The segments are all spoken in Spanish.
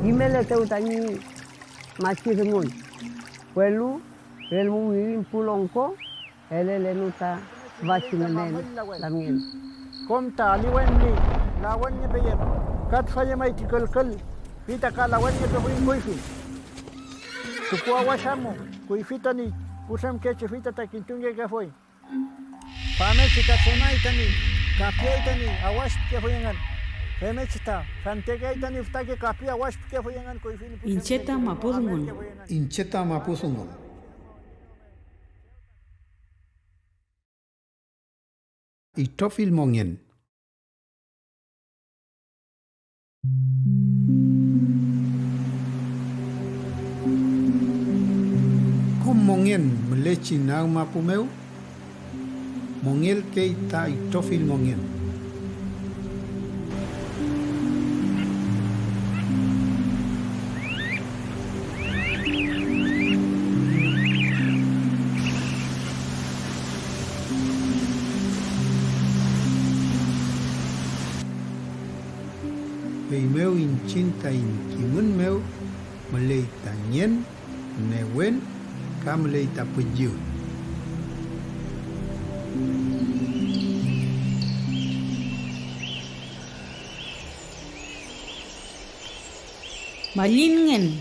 Imele teu tani machi semui. Puelu, el mungin pulongko, ele lenuta vachimenen lamien. Komta aliwenni lawanni beyem kat fayemay tikalkal fita ka lawanni to buin koifi tukua washamo koifitani kusam keche fita takintunge ke foi fame chita sema itani kapia itani awash ke foyengan feme chita fantega itani ftake kapia awash ke foyengan koifini Incheta mapudungun. Incheta mapusungun. Itofil mongen. Kum mongen melechi nau mapumeu. Mongel keita itofil mongen. Vì meu inchinta inkimun meu meleita nyen newen ka meleita peju. Malingen.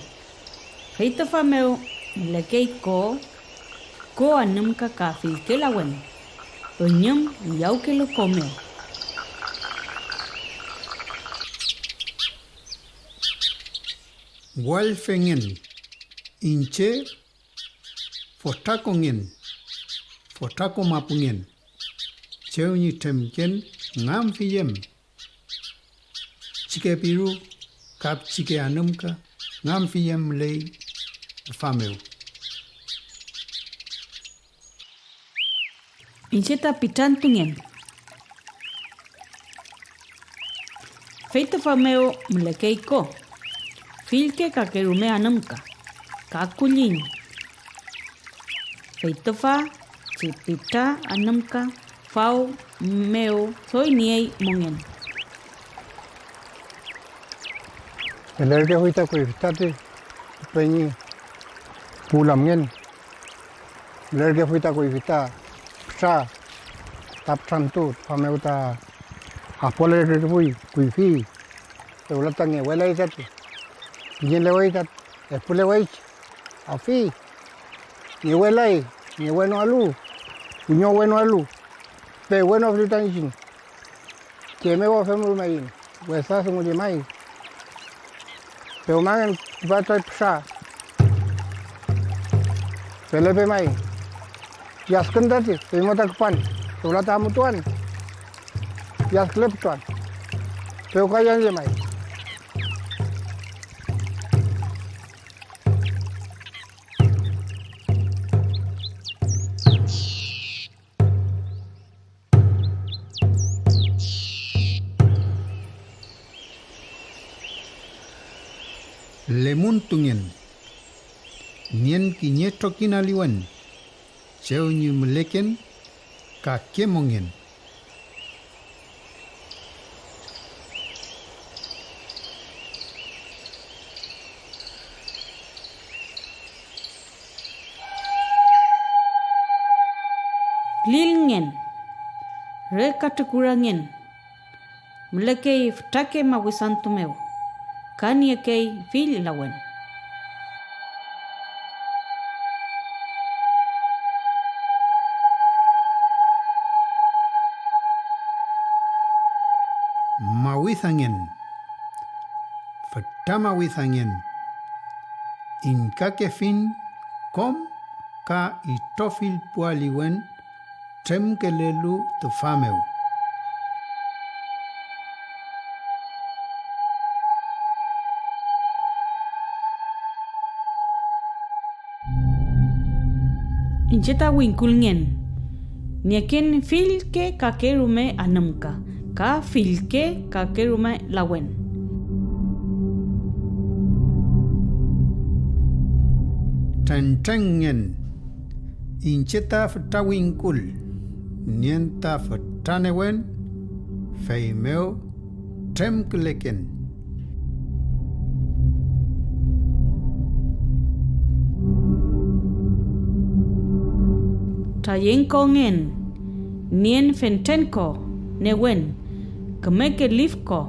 Feita fameu melekei ko anum ka kafi ke lawen. Penyem yau ke lo komeo. Walfengen inche fotakongen fotako mapungen cheunyi temken ngam fiyem chike piru kap chike anumka ngam fiyem lei fameu Incheta pitantungen. Feita fameu melekei ko. Filke kakerume anamka. Kakulin. Feitofa chipita anamka. Fau meu soy niei mongen. el erge hoita koifitate peñi pulamgen el erge hoita koifita psa tapsantu fameuta apole rubui kuifi eulatange wela itatu yen le voy a después le voy a fi ni huela ni bueno alu puño bueno alu pe bueno frita ni que me voy a hacer muy bien pues hace muy bien pero man va a traer psa pele pe mai ya skandate pe mota pan to la ta mutuan ya kleptuan pero kayan je mai lemuntungen nien kinyeto kinaliwen cheunyi meleken ka kemongen Lilngen. Rekatukurangen. Melekei ftake mawisantu meu. Kani kei fil lawen. mawithangen fatamawithangen inkake fin kom ka itofil pualiwen temkelelu tufameu Incheta winkul ngen. Niaken filke kakerume anamka. Ka filke kakerume lawen. Tantangen. Incheta ftawinkul. Nienta ftanewen. Feimeo. Temkleken. Tayenko ngen. Nien fentenko. Newen. Kemeke lifko.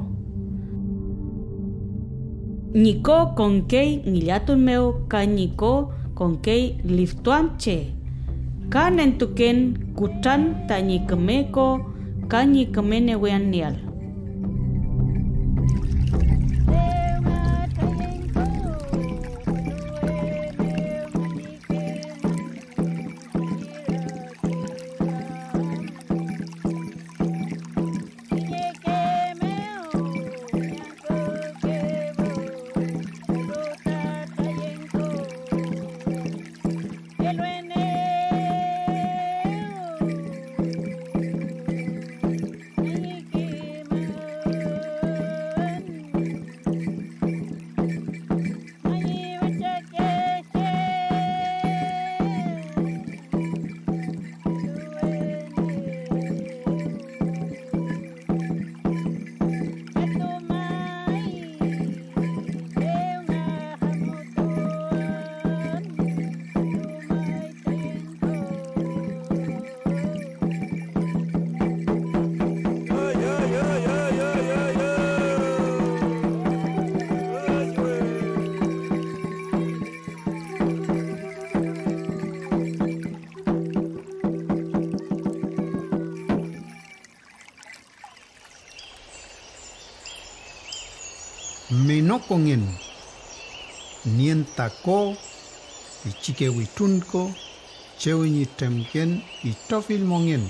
Niko konkei ngiliatun meu ka niko konkei liftuamche. Ka nentuken kutan ta nyikemeko ka nyikemene wean nial. Menokongen. Nientako. Ichike witunko. Chewenyi temken. Itofil mongen.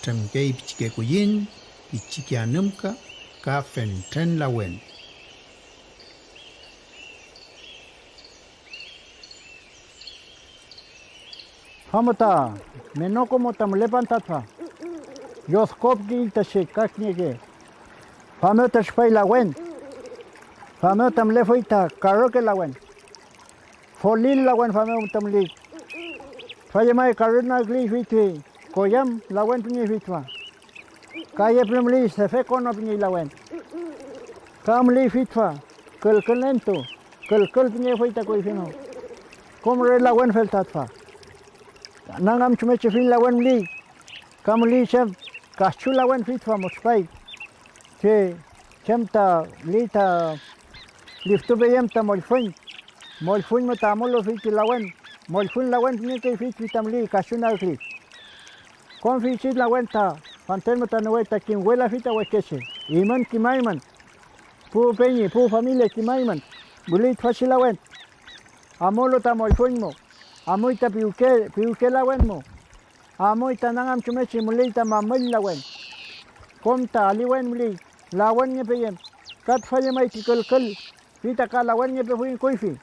Temke ichike kuyin. Ichike anumka. Ka fenten lawen. Hamata, menoko motam lepantatfa. Yoskop gi tashe kaknege. Famota shpai lawen. Famotam lefoita karoke lawen. Folil lawen famotam li. Fayamai karuna gli fitwi. Koyam lawen pinyi fitwa. Kaya plemli sefe kono pinyi lawen. Kam li fitwa. Kel lento. Kel pinyi foita koi fino. Komre lawen feltatfa. Nangam chumeche fin lawen li. Kam li chem kachu lawen fitwa mospai. Che chemta lita liftu beyem ta molfun mata molo fiti lawen molfun lawen ni ke fit vitamli kashuna kli kon fiti lawen ta fanten mata no ta kin wela fita wekeche iman kimaiman pu peñi pu familia kimaiman bulit fashi lawen amolo ta molfun mo amoita piuke lawen mo amoita nangam chumechi mulita mamel lawen komta aliwen muli lawan nya peyem kat falle mai tikal vita ka lawan nya pe fuin koifi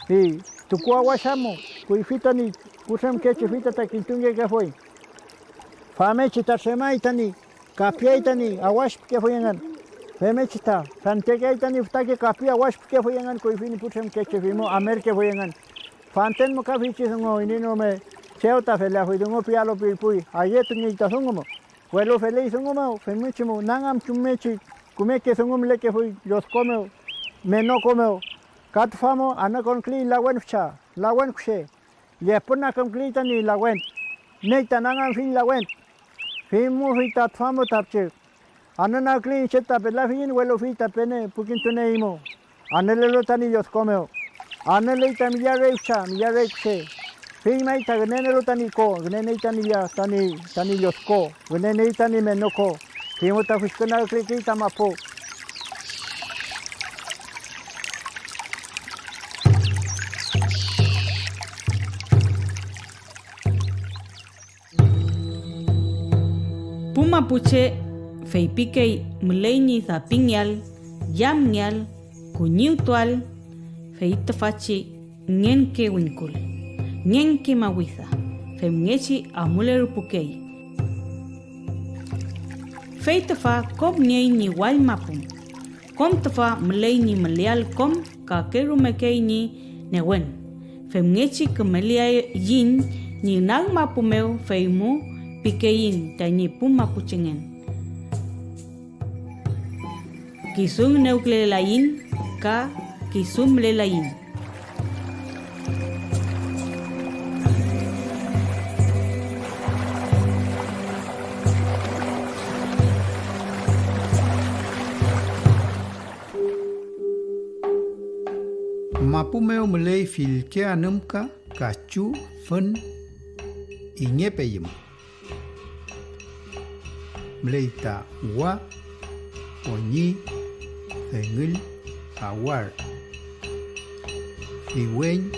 hi tukua washamo koifi tani kusam keche vita ta kintunge ke foi fame chita semai tani kapia tani awash ke foyengan fame chita sante ke tani fta ke kapia awash ke foyengan koifi ni kusam keche vimo amer ke foyengan fanten mo ka vichi ngo inino me cheuta fela foi dungo pialo pilpui ayet ni ta songo Vuelo feliz songo femuchimo nangam chumechi kumeke songom leke fui los comeo meno comeo kat famo anakon kli lawen fcha lawen kshe ye puna kom kli tani lawen neita nangam fin lawen fimu fita famo tapche anana kli cheta pela fin vuelo fita pene pukin tune imo anelelo tani los comeo anele tani ya reicha ya reiche fin mai ta gnenelo tani ko gnene tani ya tani los ko gnene tani menoko fimu ta fuskana kli tamapo Pumapuche feipikei mleini zapingyal, yamnyal, kuñiutual, feitafachi ngenke winkul. nyenki mawitha, femngechi amuleru pukei. Feitafa kom niei ni wal mapum, kom tafa mlei ni malial kom ka keru mekei ni newen. Femngechi kemelia yin ni nang mapumeu feimu pikein ta ni pum mapuchengen. Kisung neuklelain ka kisum lelain. Mapumeu melei filke anumka kacu fen ingepeyem. Melei ta wa onyi engil awar. Iwen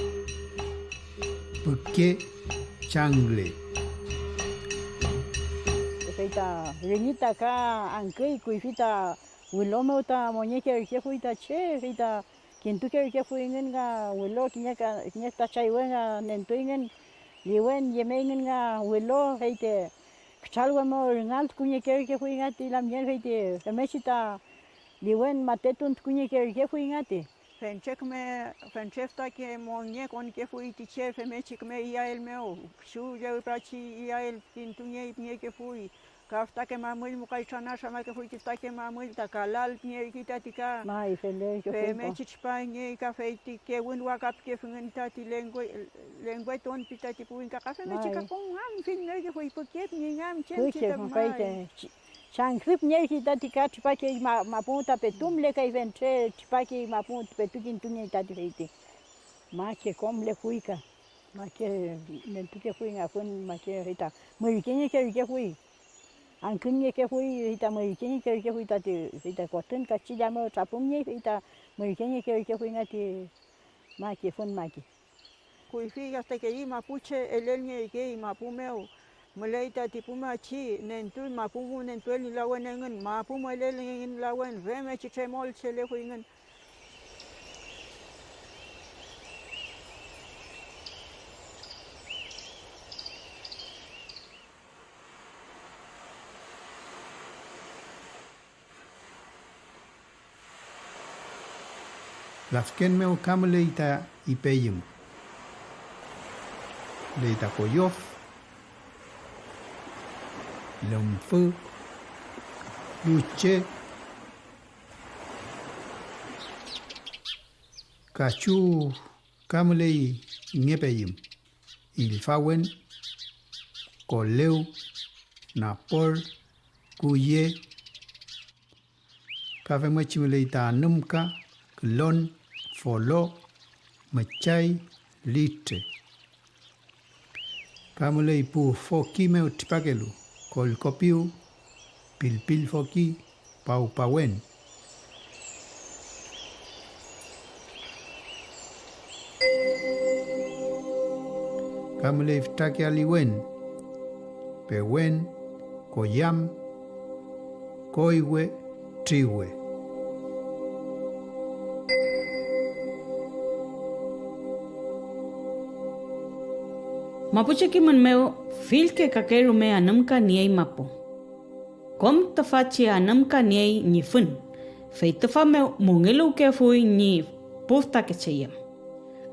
peke changle. Feita renita ka angkei kuifita wilome uta monyeke ke fuita che feita kintu ke fuingen ga wilo kinya ta chaiwenga nentuingen liwen yemengen ga wilo feite kchalwa mo ngal kunye ke fuinga ti la miel feite mechita liwen matetun kunye ke fuinga ti Fenchek me fenchefta ke monye kon ke fui ti chef mechik me iael meu shu je prachi iael kintunye pnie ke fui kafta ke mamul mukai chana shama ke fui kifta ke mamul takalal pnie kita tika mai fele ke fe mechich panye ka feiti ke wun wakap ke fungen tati lengwe ton pita ti puin ka kafe mechik ka kong ham fin ne ke fui poket ni ngam chen kuche feite Changrip nye kita tika tipake mapunta petum le kai ventre tipake mapunta petukin tunye tati feite. Ma ke kom le kuika. Ma ke nentuke kuinga fun ma ke rita. Merikenye ke kui. Ankunye ke kui rita merikenye ke kui tati rita koten kachila mo tapumye rita merikenye ke kui ngati ma ke fun ma ke. Kui fi hasta que i mapuche elelnye ke mapumeu Meleita tipuma chi nentu mapumu nentu ni lawan ngen mapumu elelengin lawan veme chiche mol chele huingen Lafken meu kam leita ipeyem. Leita koyof. Lomfu, luche, kachu, kamlei ngepeyim, ilfawen, koleu, napor, kuye, kafe machimleita numka, klon, folo, machai, litre. Kamlei pu foki meu tipakelu. Kol kopiu, pilpil foki, pau pawen. Kamleif take aliwen, pewen, koyam, koiwe, triwe. Mapuche kiman meu fil ke kakeru me anamka niei mapu. Kom tafachi anamka niei ni fun. Fei tafa meu mungelu ke fui ni pufta ke cheyem.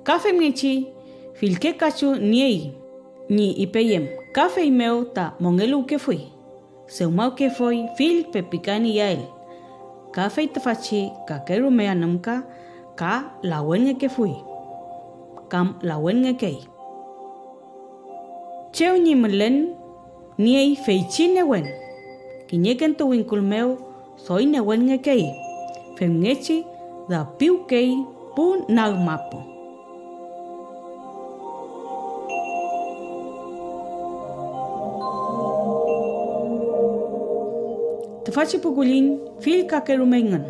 Kafe mngechi fil ke kachu niei ni ipeyem. Kafe meu ta mungelu ke fui. Seumau ke fui fil pepikani yael. Kafe tafachi kakeru me anamka ka lawen ke fui. Kam lawen kei. Cheu ni melen niei feichi newen. Kinyeken tu winkulmeu soy newen ngekei. Femngechi da piu kei pu nagmapo. Tafachi pukulin fil kakerumengan.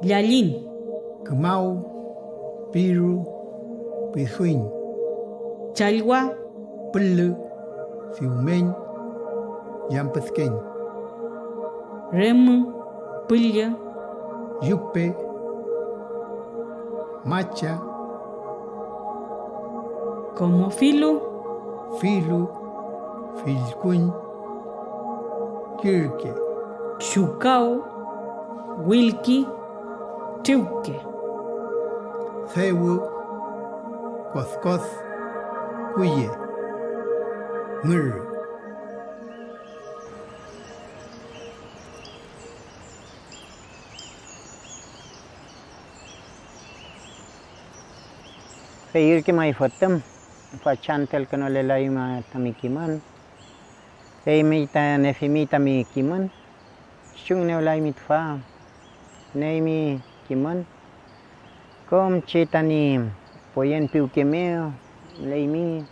Yalin. Kemau, piru, pisuin. Chalwa. Pelu, fiumen, yampesken. Remu. Pulya. Yupe, macha, como filu, filu, filcuñ, kirke, xucao, wilki, tiuque, cewu, cozcoz, cuye, mur. Feir que mai fotam, fachantel que no le laima tamikiman. Mita nefimita mi kiman. Shung ne lai mitfa. Neimi kiman. Kom chitani poyen piu kemeo. Leimi.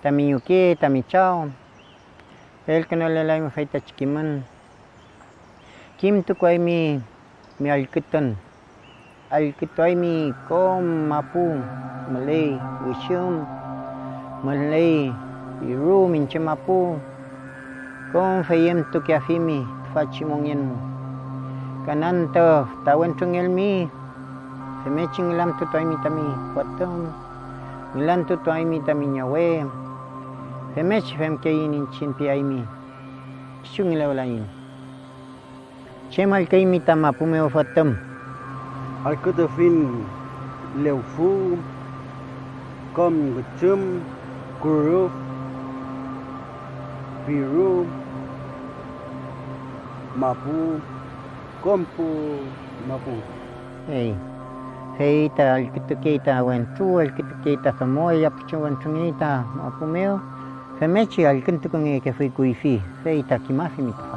Tamiyuke, tamichao. El que no le laima feita chikiman. Kim tu kwai mi alkitan. Alkitoy mi kom mapu malay wishum malay iru minche mapu kom fayem tu kiafimi fachimongyen mo kananto tawan tungel mi semeching lam tu toy mi tami watom ilan tu toy mi tami nyawe semech fem kainin chin piay mi shungila walain chemal kay mi tamapu me ofatom Alcatafin leufu com guchum kuruf piru mapu kompu mapu hey ta alkitukita wentu alkitukita samoya pichu wentungita mapumeo femechi alkintukunge ke fui kuifi hey ta kimafi mitfa